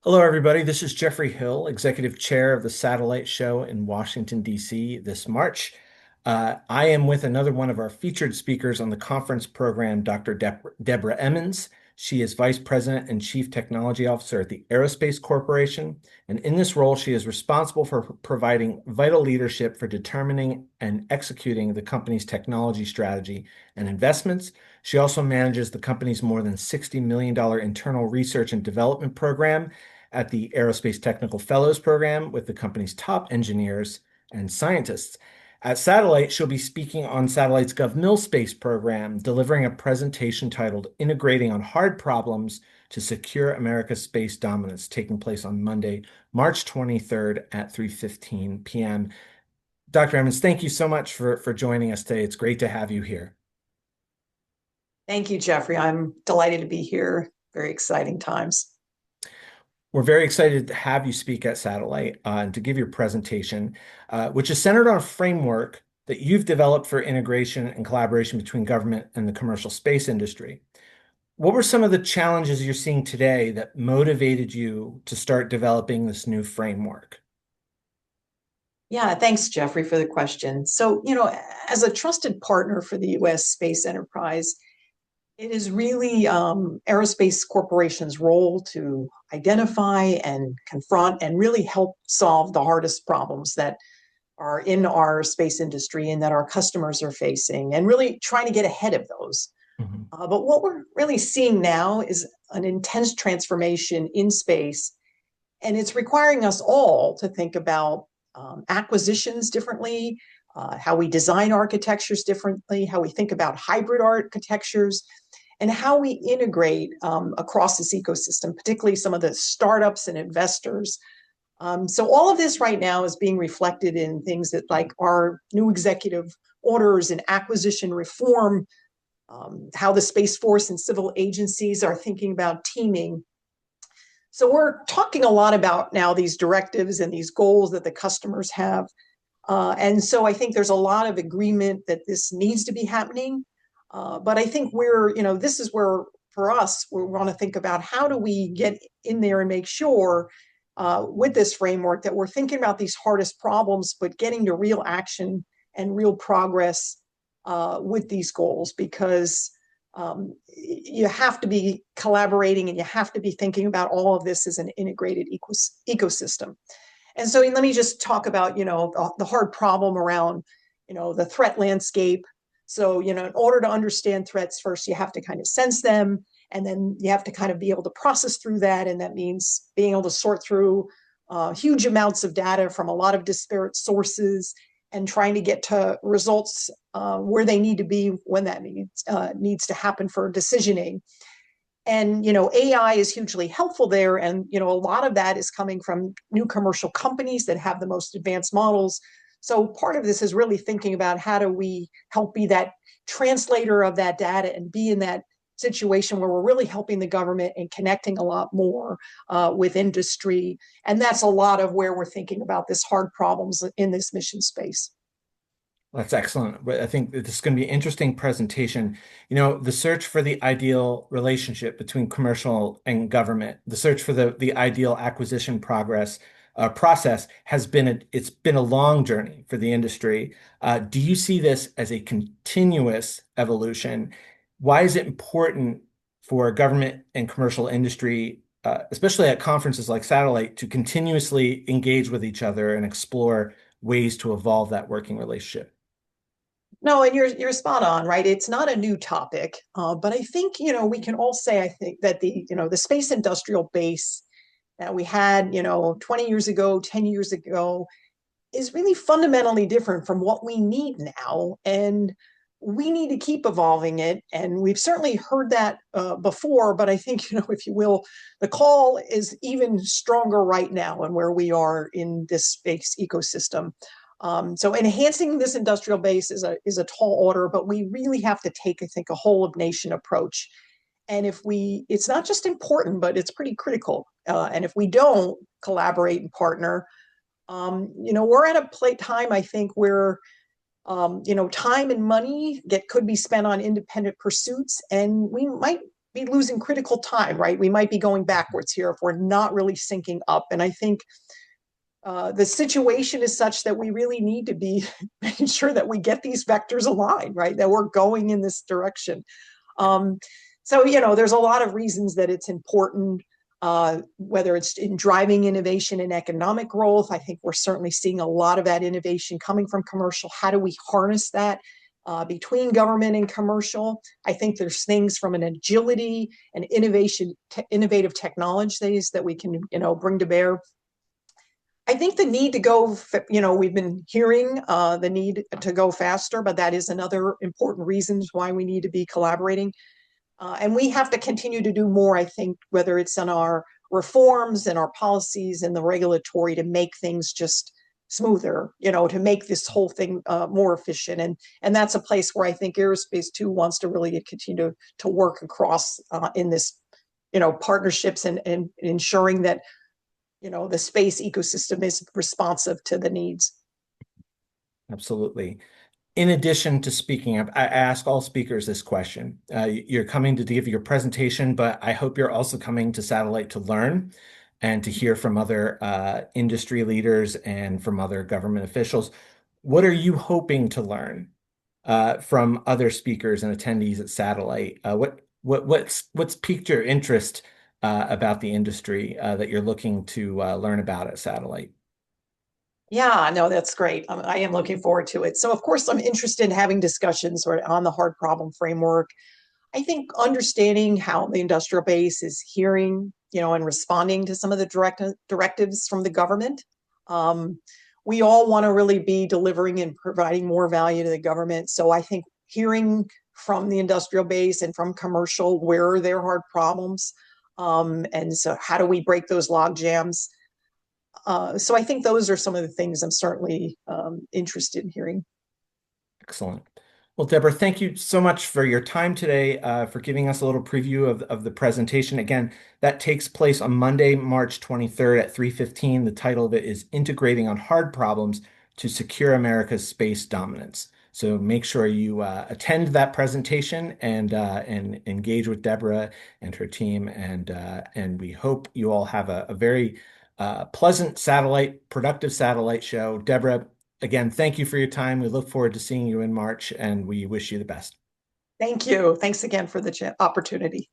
Hello, everybody. This is Jeffrey Hill, Executive Chair of the Satellite Show in Washington, D.C. this March. I am with another one of our featured speakers on the conference program, Dr. Debra Emmons. She is Vice President and Chief Technology Officer at the Aerospace Corporation. And in this role, she is responsible for providing vital leadership for determining and executing the company's technology strategy and investments. She also manages the company's more than $60 million internal research and development program at the Aerospace Technical Fellows Program with the company's top engineers and scientists. At Satellite, she'll be speaking on Satellite's GovMil Space program, delivering a presentation titled Integrating on Hard Problems to Secure America's Space Dominance, taking place on Monday, March 23rd at 3:15 p.m. Dr. Emmons, thank you so much for joining us today. It's great to have you here. Thank you, Jeffrey. I'm delighted to be here. Very exciting times. We're very excited to have you speak at Satellite and to give your presentation, which is centered on a framework that you've developed for integration and collaboration between government and the commercial space industry. What were some of the challenges you're seeing today that motivated you to start developing this new framework? Yeah, thanks, Jeffrey, for the question. As a trusted partner for the U.S. space enterprise, it is really Aerospace Corporation's role to identify and confront and really help solve the hardest problems that are in our space industry and that our customers are facing, and really trying to get ahead of those. Mhm. But what we're really seeing now is an intense transformation in space, and it's requiring us all to think about acquisitions differently, how we design architectures differently, how we think about hybrid architectures, and how we integrate across this ecosystem, particularly some of the startups and investors. So all of this right now is being reflected in things that like our new executive orders and acquisition reform, how the Space Force and civil agencies are thinking about teaming. So we're talking a lot about now these directives and these goals that the customers have. And so I think there's a lot of agreement that this needs to be happening. But I think this is where for us, we want to think about how do we get in there and make sure with this framework that we're thinking about these hardest problems, but getting to real action and real progress with these goals, because you have to be collaborating and you have to be thinking about all of this as an integrated ecosystem. And so let me just talk about, the hard problem around, the threat landscape. So, in order to understand threats, first you have to kind of sense them, and then you have to kind of be able to process through that. And that means being able to sort through huge amounts of data from a lot of disparate sources and trying to get to results where they need to be when that needs to happen for decisioning. And AI is hugely helpful there, and a lot of that is coming from new commercial companies that have the most advanced models. So part of this is really thinking about how do we help be that translator of that data and be in that situation where we're really helping the government and connecting a lot more with industry. And that's a lot of where we're thinking about this hard problems in this mission space. That's excellent. But I think that this is going to be an interesting presentation. The search for the ideal relationship between commercial and government, the search for the ideal acquisition process it's been a long journey for the industry. Do you see this as a continuous evolution? Why is it important for government and commercial industry, especially at conferences like Satellite, to continuously engage with each other and explore ways to evolve that working relationship? No, and you're spot on, right? It's not a new topic, but I think we can all say I think that the space industrial base that we had 20 years ago, 10 years ago, is really fundamentally different from what we need now, and we need to keep evolving it. And we've certainly heard that before, but I think if you will, the call is even stronger right now and where we are in this space ecosystem. So enhancing this industrial base is a tall order, but we really have to take, I think, a whole of nation approach. And it's not just important, but it's pretty critical. And if we don't collaborate and partner, we're at a time, I think, where time and money could be spent on independent pursuits, and we might be losing critical time, right? We might be going backwards here if we're not really syncing up. And I think the situation is such that we really need to be making sure that we get these vectors aligned, right? That we're going in this direction. Um, so, there's a lot of reasons that it's important, whether it's in driving innovation and economic growth. I think we're certainly seeing a lot of that innovation coming from commercial. How do we harness that between government and commercial? I think there's things from an agility and innovative technologies that we can, bring to bear. I think the need to go, we've been hearing the need to go faster, but that is another important reason why we need to be collaborating. And we have to continue to do more, I think, whether it's on our reforms and our policies and the regulatory to make things just smoother, to make this whole thing more efficient. And that's a place where I think aerospace too wants to really continue to work across in this, partnerships and ensuring that, the space ecosystem is responsive to the needs. Absolutely. In addition to speaking up, I ask all speakers this question. You're coming to give your presentation, but I hope you're also coming to Satellite to learn and to hear from other industry leaders and from other government officials. What are you hoping to learn from other speakers and attendees at Satellite? What's piqued your interest about the industry that you're looking to learn about at Satellite? Yeah, no, that's great. I am looking forward to it. So, of course, I'm interested in having discussions sort of on the hard problem framework. I think understanding how the industrial base is hearing, and responding to some of the directives from the government. Um, we all want to really be delivering and providing more value to the government. So I think hearing from the industrial base and from commercial, where are their hard problems? And so how do we break those log jams? So I think those are some of the things I'm certainly interested in hearing. Excellent. Well, Deborah, thank you so much for your time today, for giving us a little preview of the presentation. Again, that takes place on Monday, March 23rd at 3:15. The title of it is Integrating on Hard Problems to Secure America's Space Dominance. So make sure you attend that presentation and engage with Deborah and her team. And we hope you all have a very pleasant satellite, productive satellite show. Deborah, again, thank you for your time. We look forward to seeing you in March, and we wish you the best. Thank you. Thanks again for the opportunity.